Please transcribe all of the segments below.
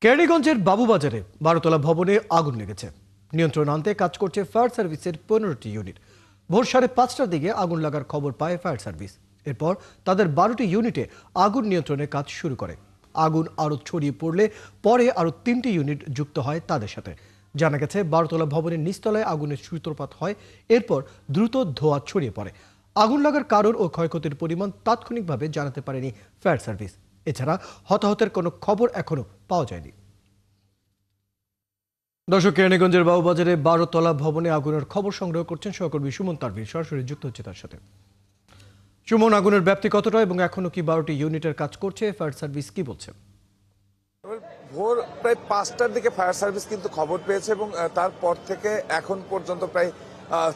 কেরানীগঞ্জের বাবুবাজারে 12তলা ভবনে আগুন লেগেছে। নিয়ন্ত্রণ আনতে কাজ করছে ফায়ার সার্ভিসের 15টি ইউনিট। ভোর 5:30টার দিকে আগুন লাগার খবর পায় ফায়ার সার্ভিস। এরপর তাদের 12টি ইউনিটে আগুন নিয়ন্ত্রণের কাজ শুরু করে। আগুন আরও ছড়িয়ে পড়লে পরে আরও 3টি ইউনিট যুক্ত হয় তাদের সাথে। জানা গেছে 12তলা ভবনের নিচতলায় আগুনের সূত্রপাত হয়, এরপর দ্রুত ধোঁয়া ছড়িয়ে পড়ে। আগুন লাগার কারণ ও ক্ষয়ক্ষতির পরিমাণ তাৎক্ষণিকভাবে জানাতে পারেনি ফায়ার সার্ভিস। এছাড়া হতাহতের কোনো খবর এখনো পাওয়া যায়নি। দর্শক, কেরানীগঞ্জের বাবুবাজারে 12তলা ভবনে আগুনের খবর সংগ্রহ করছেন সহকর্মী সুমন তারবির। সরাসরি যুক্ত হচ্ছে তার সাথে। সুমন, আগুনের ব্যাপ্তি কতটা এবং এখনো কি 12টি ইউনিটের কাজ করছে? ফায়ার সার্ভিস কি বলছে? ভোর প্রায় 5টার দিকে ফায়ার সার্ভিস কিন্তু খবর পেয়েছে এবং তারপর থেকে এখন পর্যন্ত প্রায়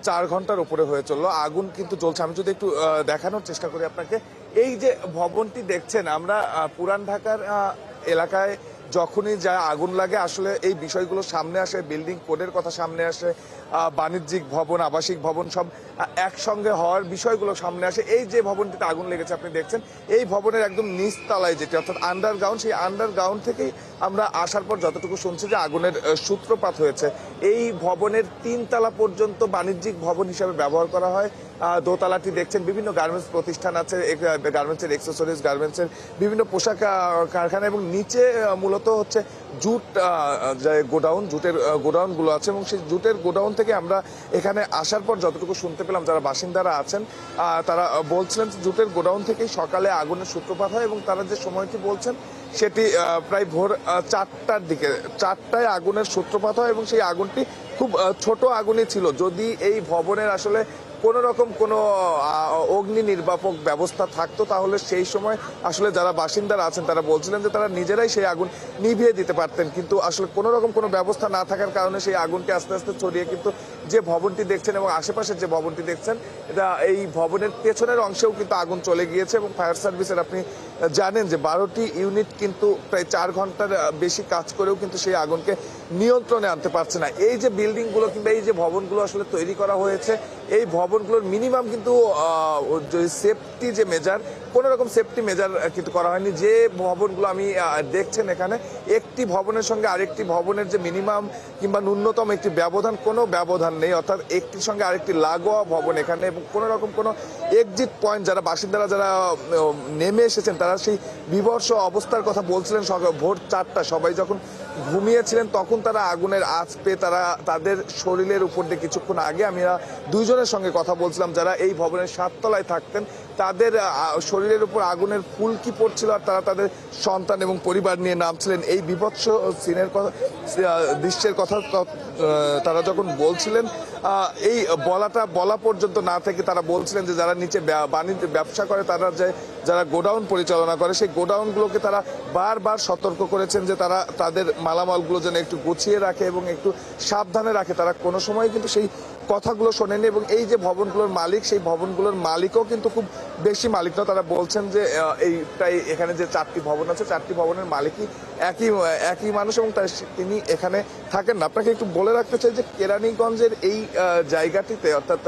4 ঘন্টার উপরে হয়ে চললো। আগুন কিন্তু চলছে। আমি যদি একটু দেখানোর চেষ্টা করি আপনাকে, এই যে ভবনটি দেখছেন, আমরা পুরান ঢাকার এলাকায় যখনই যা আগুন লাগে আসলে এই বিষয়গুলো সামনে আসে, বিল্ডিং কোডের কথা সামনে আসে, বাণিজ্যিক ভবন, আবাসিক ভবন সব একসঙ্গে হওয়ার বিষয়গুলো সামনে আসে। এই যে ভবনটিতে আগুন লেগেছে আপনি দেখছেন, এই ভবনের একদম নিচতলায় যেটি অর্থাৎ আন্ডারগ্রাউন্ড, সেই আন্ডারগ্রাউন্ড থেকেই আমরা আসার পর যতটুকু শুনছি যে আগুনের সূত্রপাত হয়েছে। এই ভবনের 3 তলা পর্যন্ত বাণিজ্যিক ভবন হিসেবে ব্যবহার করা হয়। দোতলাটি দেখছেন বিভিন্ন গার্মেন্টস প্রতিষ্ঠান আছে, গার্মেন্টসের এক্সেসরিজ, গার্মেন্টসের বিভিন্ন পোশাক কারখানা, এবং নিচে মূলত হচ্ছে জুট গোডাউন, জুটের গোডাউনগুলো আছে। এবং সেই জুটের গোডাউন থেকে আমরা এখানে আসার পর যতটুকু শুনতে পেলাম, যারা বাসিন্দারা আছেন তারা বলছিলেন জুটের গোডাউন থেকেই সকালে আগুনের সূত্রপাত হয় এবং তারা যে সময়টি বলছেন সেটি প্রায় ভোর 4টার দিকে, 4টায় আগুনের সূত্রপাত হয় এবং সেই আগুনটি খুব ছোট আগুনই ছিল। যদি এই ভবনের আসলে কোন রকম কোনো অগ্নি নির্বাপক ব্যবস্থা থাকতো তাহলে সেই সময় আসলে যারা বাসিন্দারা আছেন তারা বলছিলেন যে তারা নিজেরাই সেই আগুন নিভিয়ে দিতে পারতেন, কিন্তু আসলে কোনো রকম কোনো ব্যবস্থা না থাকার কারণে সেই আগুনটি আস্তে আস্তে ছড়িয়ে কিন্তু যে ভবনটি দেখছেন এবং আশেপাশের যে ভবনটি দেখছেন, এটা এই ভবনের পেছনের অংশেও কিন্তু আগুন চলে গিয়েছে। এবং ফায়ার সার্ভিসের আপনি জানেন যে 12টি ইউনিট কিন্তু প্রায় 4 ঘন্টার বেশি কাজ করেও কিন্তু সেই আগুনকে নিয়ন্ত্রণে আনতে পারছে না। এই যে বিল্ডিংগুলো কিংবা এই যে ভবনগুলো আসলে তৈরি করা হয়েছে, এই ভবনগুলোর মিনিমাম কিন্তু সেফটি যে মেজার, কোন রকম সেফটি মেজার কিন্তু করা হয়নি। যে ভবনগুলো আমি দেখছেন এখানে, একটি ভবনের সঙ্গে আরেকটি ভবনের যে মিনিমাম কিংবা ন্যূনতম একটি ব্যবধান, কোনো ব্যবধান নেই। অর্থাৎ একটির সঙ্গে আরেকটি লাগোয়া ভবন এখানে, এবং কোনো রকম কোনো এক্সিট পয়েন্ট, যারা বাসিন্দারা যারা নেমে এসেছেন তারা সেই বিভৎস অবস্থার কথা বলছিলেন। ভোর 4টা সবাই যখন ঘুমিয়েছিলেন তখন তারা আগুনের আঁচ পেয়ে তারা তাদের শরীরের উপর দিয়ে কিছুক্ষণ আগে আমি দুইজনের সঙ্গে কথা বলছিলাম যারা এই ভবনের 7 তলায় থাকতেন, তাদের শরীরের উপর আগুনের ফুলকি পড়ছিল আর তারা তাদের সন্তান এবং পরিবার নিয়ে নামছিলেন। এই বিভৎস সিনের কথা, দৃশ্যের কথা তারা যখন বলছিলেন, এই বলা পর্যন্ত না থেকে তারা বলছিলেন যে যারা নিচে বাণিজ্য ব্যবসা করে, তারা যারা গোডাউন পরিচালনা করে, সেই গোডাউনগুলোকে তারা বারবার সতর্ক করেছেন যে তারা তাদের মালামালগুলো যেন একটু গুছিয়ে রাখে এবং একটু সাবধানে রাখে। তারা কোনো সময় কিন্তু সেই কথাগুলো শোনেনি। এবং এই যে ভবনগুলোর মালিক, সেই ভবনগুলোর মালিকও কিন্তু খুব বেশি মালিক না। তারা বলছেন যে এইটাই এখানে যে 4টি ভবন আছে, 4টি ভবনের মালিকই একই মানুষ এবং তিনি এখানে থাকেন না। আপনাকে একটু বলে রাখতে চাই যে কেরানীগঞ্জের এই জায়গাটিতে, অর্থাৎ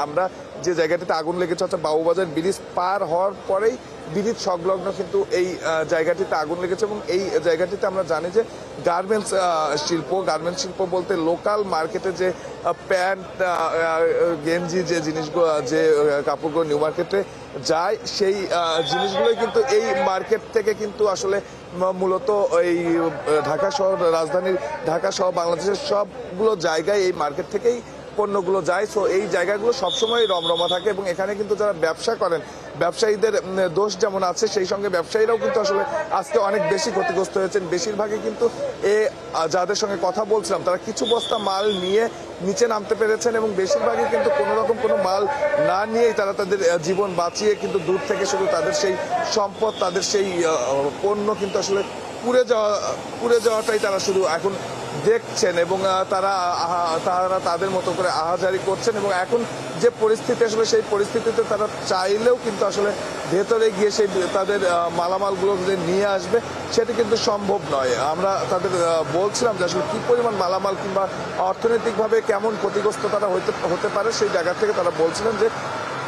আমরা যে জায়গাটিতে আগুন লেগেছে অর্থাৎ বাবুবাজার ব্রিজ পার হওয়ার পরেই ব্রিজ সংলগ্ন কিন্তু এই জায়গাটিতে আগুন লেগেছে। এবং এই জায়গাটিতে আমরা জানি যে গার্মেন্টস শিল্প বলতে লোকাল মার্কেটে যে প্যান্ট, গেঞ্জি, যে জিনিসগুলো, যে কাপড়গুলো নিউ মার্কেটে যায়, সেই জিনিসগুলোই কিন্তু এই মার্কেট থেকে কিন্তু আসলে মূলত এই ঢাকা শহর, রাজধানীর ঢাকা সহ বাংলাদেশের সবগুলো জায়গায় এই মার্কেট থেকেই পণ্যগুলো যায়। সো এই জায়গাগুলো সবসময় রমরমা থাকে এবং এখানে কিন্তু যারা ব্যবসা করেন, ব্যবসায়ীদের দোষ যেমন আছে, সেই সঙ্গে ব্যবসায়ীরাও কিন্তু আসলে আজকে অনেক বেশি ক্ষতিগ্রস্ত হয়েছেন। বেশিরভাগই কিন্তু যাদের সঙ্গে কথা বলছিলাম তারা কিছু বস্তা মাল নিয়ে নিচে নামতে পেরেছেন এবং বেশিরভাগই কিন্তু কোনো রকম কোনো মাল না নিয়েই তারা তাদের জীবন বাঁচিয়ে কিন্তু দূর থেকে শুধু তাদের সেই সম্পদ, তাদের সেই পণ্য কিন্তু আসলে পুড়ে যাওয়াটাই তারা শুধু এখন দেখছেন এবং তারা তাদের মতো করে আহাজারি করছেন। এবং এখন যে পরিস্থিতি, আসলে সেই পরিস্থিতিতে তারা চাইলেও কিন্তু আসলে ভেতরে গিয়ে সেই তাদের মালামালগুলো যে নিয়ে আসবে সেটা কিন্তু সম্ভব নয়। আমরা তাদের বলছিলাম যে আসলে কি পরিমাণ মালামাল কিংবা অর্থনৈতিকভাবে কেমন ক্ষতিগ্রস্ত তারা হতে পারে, সেই জায়গা থেকে তারা বলছিলেন যে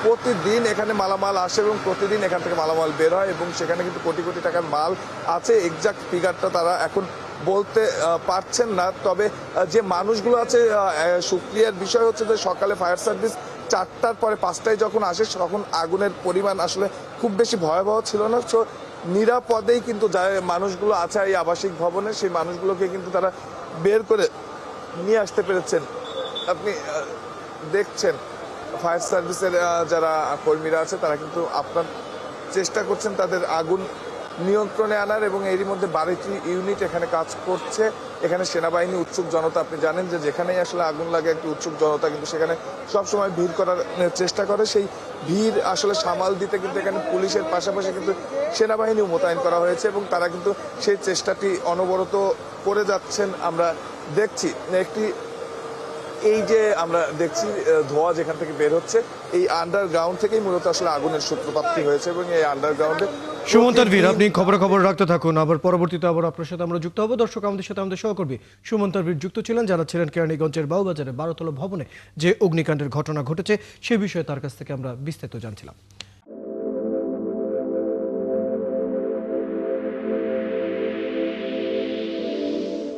প্রতিদিন এখানে মালামাল আসে এবং প্রতিদিন এখান থেকে মালামাল বের হয় এবং সেখানে কিন্তু কোটি কোটি টাকার মাল আছে। এক্সাক্ট ফিগারটা তারা এখন বলতে পারছেন না। তবে যে মানুষগুলো আছে, সুক্রিয়ার বিষয় হচ্ছে যে সকালে ফায়ার সার্ভিস 4টার পরে 5টায় যখন আসে তখন আগুনের পরিমাণ আসলে খুব বেশি ভয়াবহ ছিল না। সো নিরাপদেই কিন্তু যা মানুষগুলো আছে এই আবাসিক ভবনে, সেই মানুষগুলোকে কিন্তু তারা বের করে নিয়ে আসতে পেরেছেন। আপনি দেখছেন ফায়ার সার্ভিসের যারা কর্মীরা আছে তারা কিন্তু আপনার চেষ্টা করছেন তাদের আগুন নিয়ন্ত্রণে আনার, এবং এরই মধ্যে 12টি ইউনিট এখানে কাজ করছে। এখানে সেনাবাহিনী, উৎসুক জনতা, আপনি জানেন যে যেখানেই আসলে আগুন লাগে একটি উৎসুক জনতা কিন্তু সেখানে সবসময় ভিড় করার চেষ্টা করে। সেই ভিড় আসলে সামাল দিতে কিন্তু এখানে পুলিশের পাশাপাশি কিন্তু সেনাবাহিনীও মোতায়েন করা হয়েছে, এবং তারা কিন্তু সেই চেষ্টাটি অনবরত করে যাচ্ছেন। আমরা দেখছি একটি, এই যে আমরা দেখছি ধোঁয়া যেখান থেকে বের হচ্ছে, এই আন্ডারগ্রাউন্ড থেকেই মূলত আসলে আগুনের সূত্রপ্রাপ্তি হয়েছে, এবং এই আন্ডারগ্রাউন্ডে সুমন তানভীর, আপনি খবর রাখতে থাকুন, আবার পরবর্তীতে আবার আপনার সাথে আমরা যুক্ত হব। দর্শক, আমাদের সাথে আমাদের সহকর্মী সুমন তানভীর যুক্ত ছিলেন, যারা ছিলেন কেরানীগঞ্জের বাউবাজারে 12তলা ভবনে যে অগ্নিকাণ্ডের ঘটনা ঘটেছে সে বিষয়ে তার কাছ থেকে আমরা বিস্তারিত জানছিলাম।